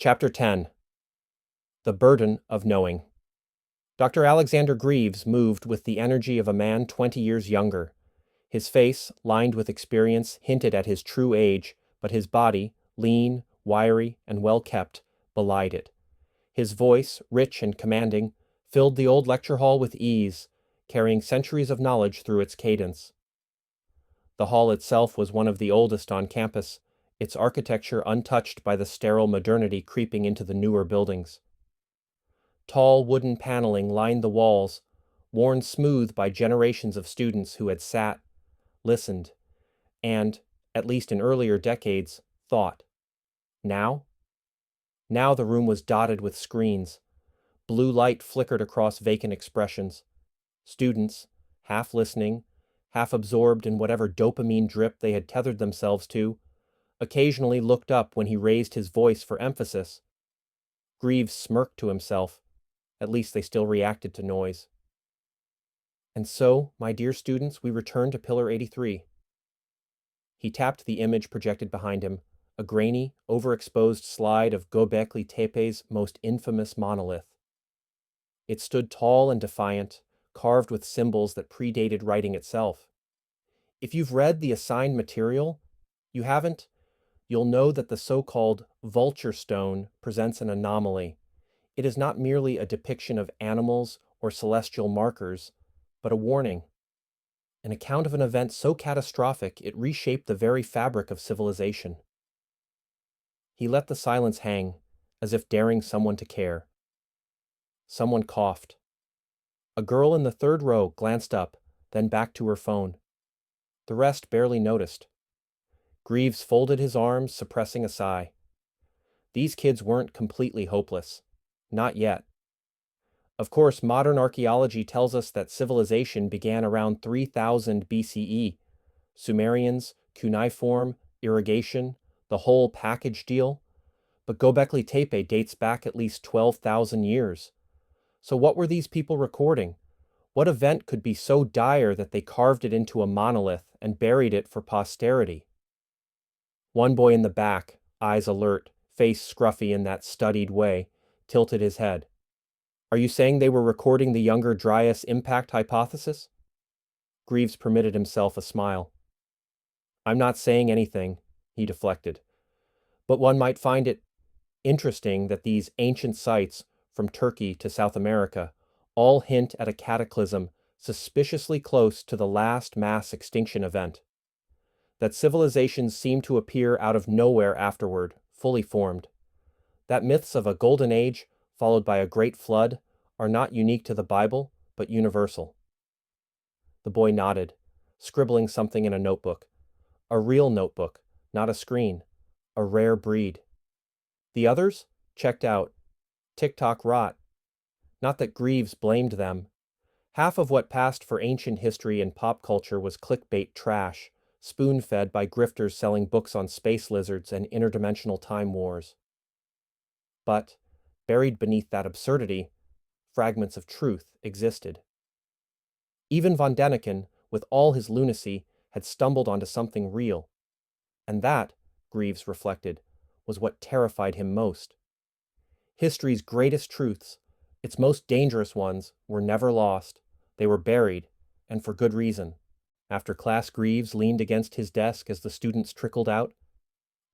Chapter 10. The Burden of Knowing. Dr. Alexander Greaves moved with the energy of a man 20 years younger. His face, lined with experience, hinted at his true age, but his body, lean, wiry, and well-kept, belied it. His voice, rich and commanding, filled the old lecture hall with ease, carrying centuries of knowledge through its cadence. The hall itself was one of the oldest on campus, its architecture untouched by the sterile modernity creeping into the newer buildings. Tall wooden paneling lined the walls, worn smooth by generations of students who had sat, listened, and, at least in earlier decades, thought. Now? Now the room was dotted with screens. Blue light flickered across vacant expressions. Students, half listening, half absorbed in whatever dopamine drip they had tethered themselves to, occasionally looked up when he raised his voice for emphasis. Greaves smirked to himself. At least they still reacted to noise. And so, my dear students, we return to Pillar 83. He tapped the image projected behind him, a grainy, overexposed slide of Göbekli Tepe's most infamous monolith. It stood tall and defiant, carved with symbols that predated writing itself. If you've read the assigned material, you haven't, you'll know that the so-called vulture stone presents an anomaly. It is not merely a depiction of animals or celestial markers, but a warning. An account of an event so catastrophic it reshaped the very fabric of civilization. He let the silence hang, as if daring someone to care. Someone coughed. A girl in the third row glanced up, then back to her phone. The rest barely noticed. Greaves folded his arms, suppressing a sigh. These kids weren't completely hopeless. Not yet. Of course, modern archaeology tells us that civilization began around 3000 BCE. Sumerians, cuneiform, irrigation, the whole package deal. But Göbekli Tepe dates back at least 12,000 years. So what were these people recording? What event could be so dire that they carved it into a monolith and buried it for posterity? One boy in the back, eyes alert, face scruffy in that studied way, tilted his head. Are you saying they were recording the Younger Dryas impact hypothesis? Greaves permitted himself a smile. I'm not saying anything, he deflected. But one might find it interesting that these ancient sites, from Turkey to South America, all hint at a cataclysm suspiciously close to the last mass extinction event. That civilizations seem to appear out of nowhere afterward, fully formed. That myths of a golden age, followed by a great flood, are not unique to the Bible, but universal. The boy nodded, scribbling something in a notebook. A real notebook, not a screen. A rare breed. The others? Checked out. TikTok rot. Not that Greaves blamed them. Half of what passed for ancient history and pop culture was clickbait trash, spoon-fed by grifters selling books on space lizards and interdimensional time wars. But, buried beneath that absurdity, fragments of truth existed. Even von Däniken, with all his lunacy, had stumbled onto something real. And that, Greaves reflected, was what terrified him most. History's greatest truths, its most dangerous ones, were never lost. They were buried, and for good reason. After class, Greaves leaned against his desk as the students trickled out.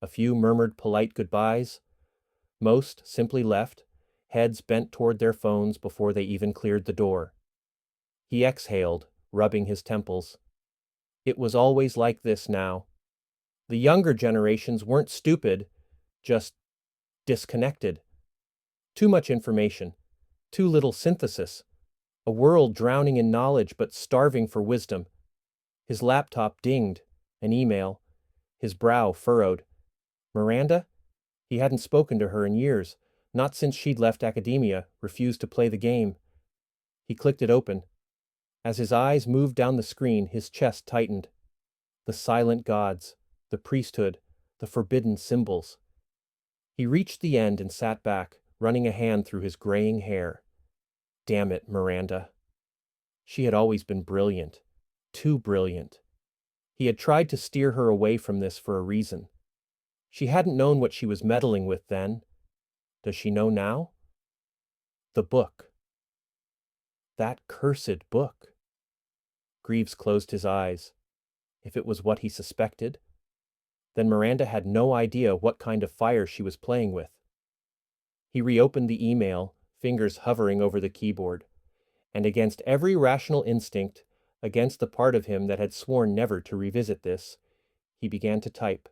A few murmured polite goodbyes. Most simply left, heads bent toward their phones before they even cleared the door. He exhaled, rubbing his temples. It was always like this now. The younger generations weren't stupid, just disconnected. Too much information, too little synthesis. A world drowning in knowledge but starving for wisdom. His laptop dinged, an email. His brow furrowed. Miranda? He hadn't spoken to her in years, not since she'd left academia, refused to play the game. He clicked it open. As his eyes moved down the screen, his chest tightened. The silent gods, the priesthood, the forbidden symbols. He reached the end and sat back, running a hand through his graying hair. Damn it, Miranda. She had always been brilliant. Too brilliant. He had tried to steer her away from this for a reason. She hadn't known what she was meddling with then. Does she know now? The book. That cursed book. Greaves closed his eyes. If it was what he suspected, then Miranda had no idea what kind of fire she was playing with. He reopened the email, fingers hovering over the keyboard, and against every rational instinct, against the part of him that had sworn never to revisit this, he began to type.